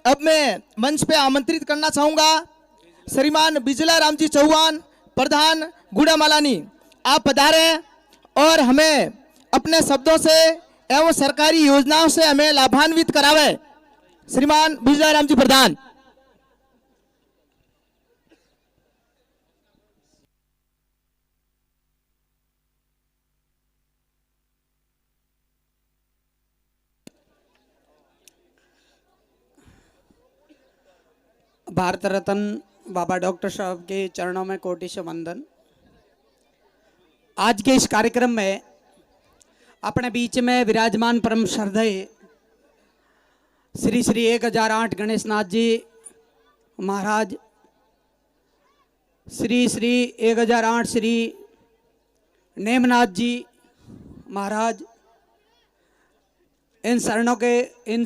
अब मैं मंच पे आमंत्रित करना चाहूंगा श्रीमान बिजला राम जी चौहान, प्रधान गुड़ामालानी। आप पधारे और हमें अपने शब्दों से एवं सरकारी योजनाओं से हमें लाभान्वित करावे। श्रीमान बिजला राम जी प्रधान। भारत रत्न बाबा डॉक्टर साहब के चरणों में कोटि से वंदन। आज के इस कार्यक्रम में अपने बीच में विराजमान परम श्रद्धेय श्री श्री 1008 गणेश नाथ जी महाराज, श्री श्री 1008 श्री नेमनाथ जी महाराज, इन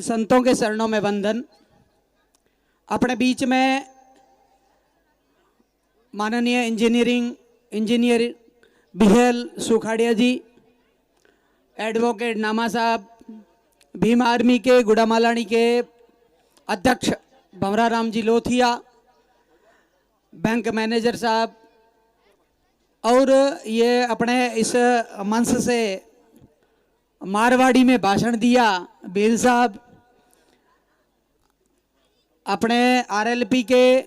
संतों के चरणों में वंदन। अपने बीच में माननीय इंजीनियर बिहेल सुखाड़िया जी, एडवोकेट नामा साहब, भीम आर्मी के गुड़ामालानी के अध्यक्ष भंवरा राम जी लोथिया, बैंक मैनेजर साहब, और ये अपने इस मंच से मारवाड़ी में भाषण दिया बेल साहब, अपने आरएलपी के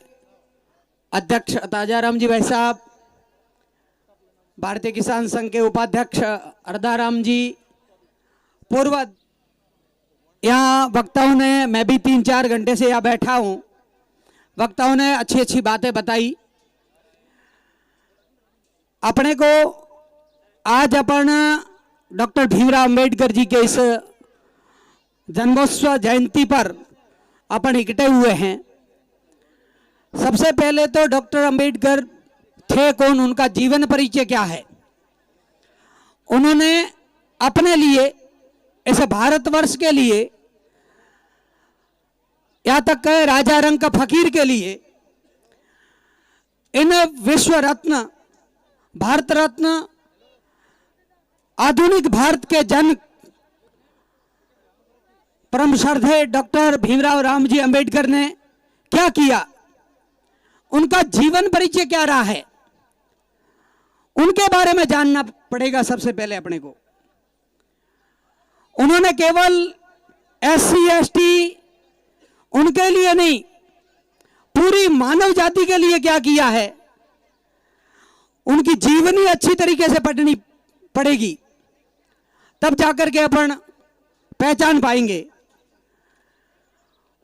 अध्यक्ष ताजाराम जी भाई साहब, भारतीय किसान संघ के उपाध्यक्ष अर्धाराम जी, पूर्व यहाँ वक्ताओं ने, मैं भी 3-4 घंटे से यहाँ बैठा हूँ, वक्ताओं ने अच्छी अच्छी बातें बताई। अपने को आज अपन डॉक्टर भीमराव अंबेडकर जी के इस जन्मोत्सव जयंती पर अपन इकट्ठे हुए हैं। सबसे पहले तो डॉक्टर अंबेडकर थे कौन, उनका जीवन परिचय क्या है। उन्होंने अपने लिए, इस भारतवर्ष के लिए, यहाँ तक कहे राजा रंग का फकीर के लिए, इन विश्व रत्न, भारत रत्न, आधुनिक भारत के जनक परम श्रद्धेय डॉक्टर भीमराव राम जी अंबेडकर ने क्या किया, उनका जीवन परिचय क्या रहा है, उनके बारे में जानना पड़ेगा सबसे पहले अपने को। उन्होंने केवल SC ST उनके लिए नहीं, पूरी मानव जाति के लिए क्या किया है, उनकी जीवनी अच्छी तरीके से पढ़नी पड़ेगी, तब जाकर के अपन पहचान पाएंगे।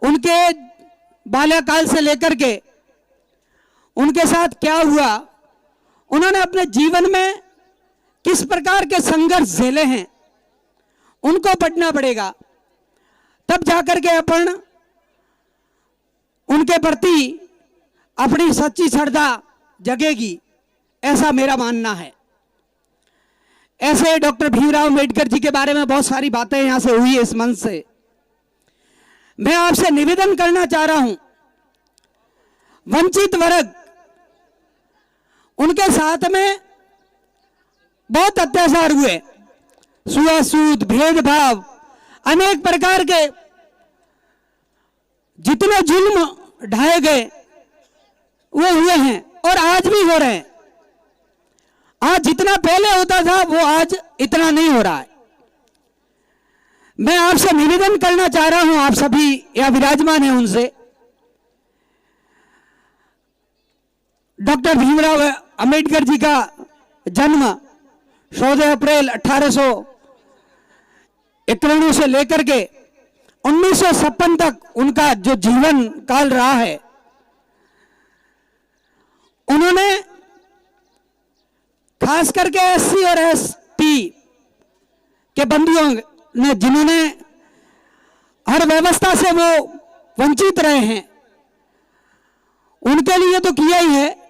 उनके बाल्यकाल से लेकर के उनके साथ क्या हुआ, उन्होंने अपने जीवन में किस प्रकार के संघर्ष झेले हैं, उनको पढ़ना पड़ेगा, तब जाकर के अपन उनके प्रति अपनी सच्ची श्रद्धा जगेगी, ऐसा मेरा मानना है। ऐसे डॉक्टर भीमराव अंबेडकर जी के बारे में बहुत सारी बातें यहां से हुई है इस मंच से। मैं आपसे निवेदन करना चाह रहा हूं, वंचित वर्ग, उनके साथ में बहुत अत्याचार हुए, छुआछूत, भेदभाव, अनेक प्रकार के जितने जुल्म ढाए गए वो हुए हैं और आज भी हो रहे हैं। आज जितना पहले होता था वो आज इतना नहीं हो रहा है। मैं आपसे निवेदन करना चाह रहा हूं, आप सभी यहाँ विराजमान हैं, उनसे डॉक्टर भीमराव अंबेडकर जी का जन्म 14 अप्रैल 1891 से लेकर के 1956 तक उनका जो जीवन काल रहा है, उन्होंने खास करके SC और ST के बंधुओं ने, जिन्होंने हर व्यवस्था से वो वंचित रहे हैं, उनके लिए तो किया ही है,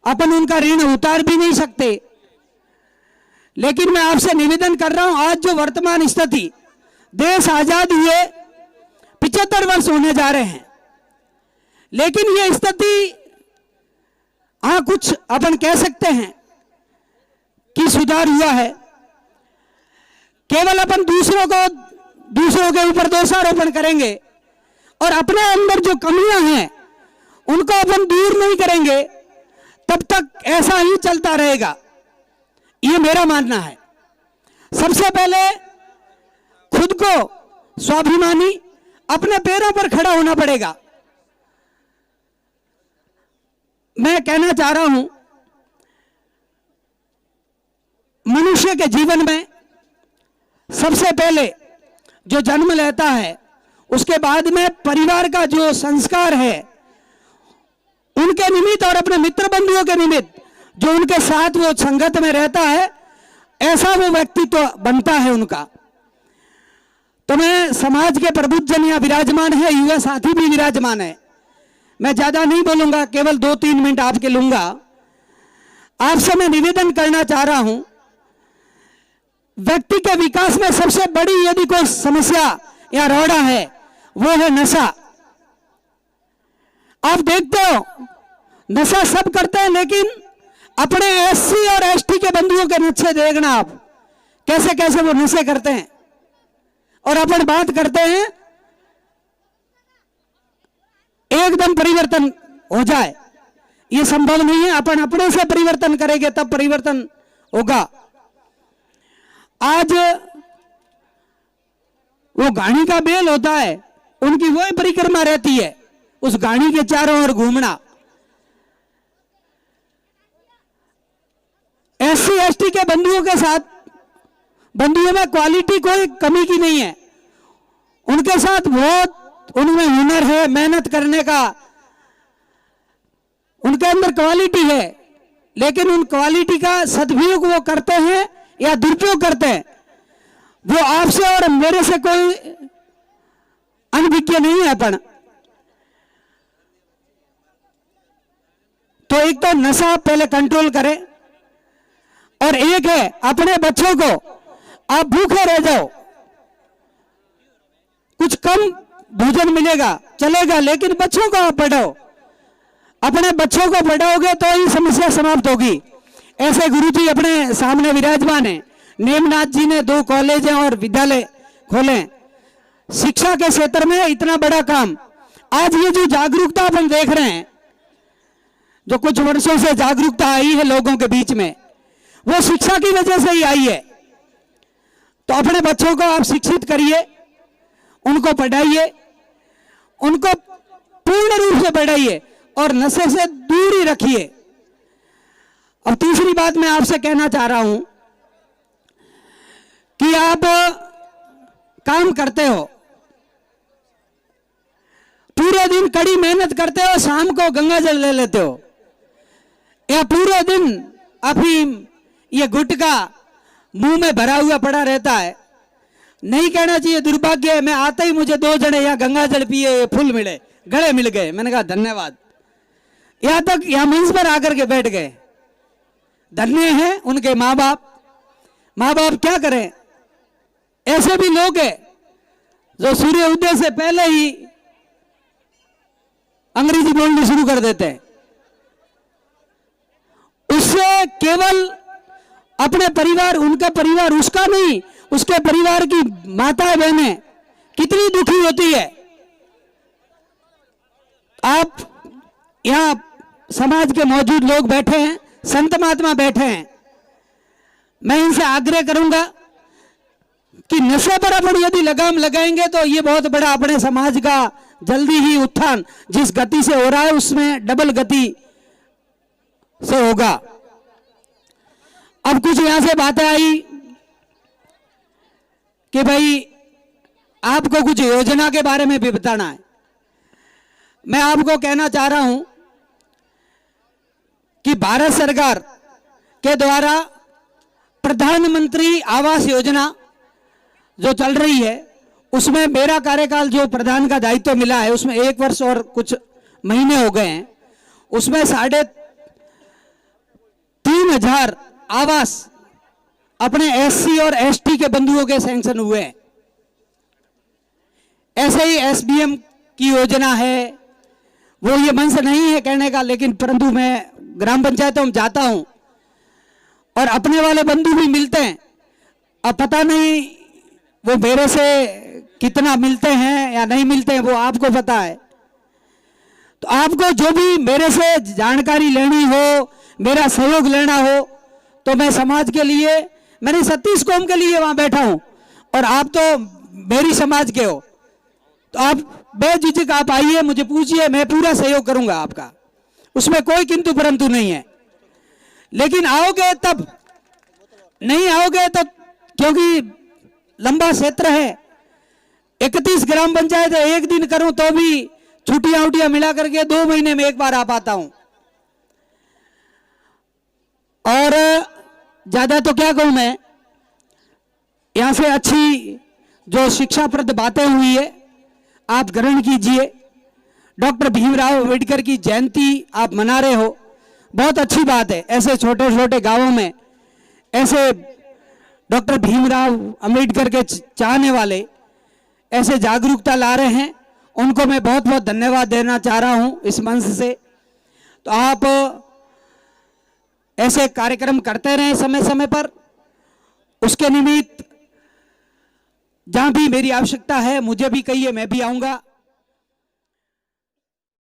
अपन उनका ऋण उतार भी नहीं सकते। लेकिन मैं आपसे निवेदन कर रहा हूं, आज जो वर्तमान स्थिति, देश आजाद हुए 75 वर्ष होने जा रहे हैं, लेकिन ये स्थिति कुछ अपन कह सकते हैं कि सुधार हुआ है। केवल अपन दूसरों के ऊपर दोषारोपण करेंगे और अपने अंदर जो कमियां हैं उनको अपन दूर नहीं करेंगे तब तक ऐसा ही चलता रहेगा, ये मेरा मानना है। सबसे पहले खुद को स्वाभिमानी, अपने पैरों पर खड़ा होना पड़ेगा। मैं कहना चाह रहा हूं, मनुष्य के जीवन में सबसे पहले जो जन्म लेता है उसके बाद में परिवार का जो संस्कार है उनके निमित्त और अपने मित्र बंधुओं के निमित्त जो उनके साथ वो संगत में रहता है, ऐसा वो व्यक्तित्व बनता है उनका। तो मैं समाज के प्रबुद्ध जन यहाँ विराजमान है, युवा साथी भी विराजमान है, मैं ज्यादा नहीं बोलूंगा, केवल 2-3 मिनट आपके लूंगा। आपसे मैं निवेदन करना चाह रहा हूं, व्यक्ति के विकास में सबसे बड़ी यदि कोई समस्या या रोड़ा है वो है नशा। आप देखते हो नशा सब करते हैं, लेकिन अपने एससी और एसटी के बंधुओं के नशे देखना आप, कैसे कैसे वो नशे करते हैं। और अपन बात करते हैं एकदम परिवर्तन हो जाए, ये संभव नहीं है। अपन अपने से परिवर्तन करेंगे तब परिवर्तन होगा। आज वो गाड़ी का बेल होता है, उनकी वही परिक्रमा रहती है, उस गाड़ी के चारों ओर घूमना। एससी एसटी के बंधुओं के साथ, बंधुओं में क्वालिटी कोई कमी की नहीं है, उनके साथ बहुत उनमें हुनर है, मेहनत करने का उनके अंदर क्वालिटी है, लेकिन उन क्वालिटी का सदुपयोग वो करते हैं या दुरुपयोग करते हैं, वो आपसे और मेरे से कोई अनभिज्ञ नहीं है अपन। तो एक तो नशा पहले कंट्रोल करें, और एक है अपने बच्चों को, आप भूखे रह जाओ, कुछ कम भोजन मिलेगा चलेगा, लेकिन बच्चों को आप पढ़ाओ। अपने बच्चों को पढ़ाओगे तो ही समस्या समाप्त होगी। ऐसे गुरुजी अपने सामने विराजमान हैं। नेमनाथ जी ने 2 कॉलेज और विद्यालय खोले। शिक्षा के क्षेत्र में इतना बड़ा काम, आज ये जो जागरूकता अपन देख रहे हैं, जो कुछ वर्षों से जागरूकता आई है लोगों के बीच में, वो शिक्षा की वजह से ही आई है। तो अपने बच्चों को आप शिक्षित करिए, उनको पढ़ाइए, उनको पूर्ण रूप से पढ़ाइए और नशे से दूर ही रखिए। अब तीसरी बात मैं आपसे कहना चाह रहा हूं कि आप काम करते हो, पूरे दिन कड़ी मेहनत करते हो, शाम को गंगा जल ले लेते हो, या पूरे दिन अफीम ये गुटखा मुंह में भरा हुआ पड़ा रहता है। नहीं कहना चाहिए दुर्भाग्य है, मैं आते ही मुझे 2 जने यहाँ गंगा जल पिए, फूल मिले, गले मिल गए, मैंने कहा धन्यवाद। यहां तक यहां मंच पर आकर के बैठ गए। धन्य हैं उनके माँ बाप। माँ बाप क्या करें, ऐसे भी लोग हैं जो सूर्य उदय से पहले ही अंग्रेजी बोलनी शुरू कर देते हैं। उससे केवल अपने परिवार, उनका परिवार, उसका नहीं, उसके परिवार की माताएं बहनें कितनी दुखी होती है। आप यहां समाज के मौजूद लोग बैठे हैं, संत महात्मा बैठे हैं, मैं इनसे आग्रह करूंगा कि नशे पर अपन यदि लगाम लगाएंगे तो ये बहुत बड़ा अपने समाज का जल्दी ही उत्थान जिस गति से हो रहा है उसमें डबल गति से होगा। अब कुछ यहां से बातें आई कि भाई आपको कुछ योजना के बारे में भी बताना है। मैं आपको कहना चाह रहा हूं कि भारत सरकार के द्वारा प्रधानमंत्री आवास योजना जो चल रही है, उसमें मेरा कार्यकाल जो प्रधान का दायित्व मिला है उसमें 1 वर्ष और कुछ महीने हो गए हैं। उसमें 3,500 आवास अपने एससी और एसटी के बंधुओं के सैंक्शन हुए हैं। ऐसे ही एसबीएम की योजना है, वो ये मंच नहीं है कहने का, लेकिन परंतु मैं ग्राम पंचायतों में जाता हूं और अपने वाले बंधु भी मिलते हैं। अब पता नहीं वो मेरे से कितना मिलते हैं या नहीं मिलते हैं वो आपको पता है। तो आपको जो भी मेरे से जानकारी लेनी हो, मेरा सहयोग लेना हो, तो मैं समाज के लिए, मैंने 36 कौम के लिए वहां बैठा हूं, और आप तो मेरी समाज के हो, तो आप बेझिझक आप आइए, मुझे पूछिए, मैं पूरा सहयोग करूंगा आपका, उसमें कोई किंतु परंतु नहीं है। लेकिन आओगे तब, नहीं आओगे तो, क्योंकि लंबा क्षेत्र है, 31 ग्राम पंचायत है, एक दिन करूं तो भी छुट्टियां उटियां मिला करके 2 महीने में एक बार आ पाता हूं, और ज्यादा तो क्या कहूं मैं, यहां से अच्छी जो शिक्षाप्रद बातें हुई है आप ग्रहण कीजिए। डॉक्टर भीमराव अंबेडकर की जयंती आप मना रहे हो, बहुत अच्छी बात है। ऐसे छोटे छोटे गांवों में ऐसे डॉक्टर भीमराव अंबेडकर के चाहने वाले ऐसे जागरूकता ला रहे हैं, उनको मैं बहुत बहुत धन्यवाद देना चाह रहा हूं इस मंच से। तो आप ऐसे कार्यक्रम करते रहें समय समय पर, उसके निमित्त जहां भी मेरी आवश्यकता है मुझे भी कहिए, मैं भी आऊंगा।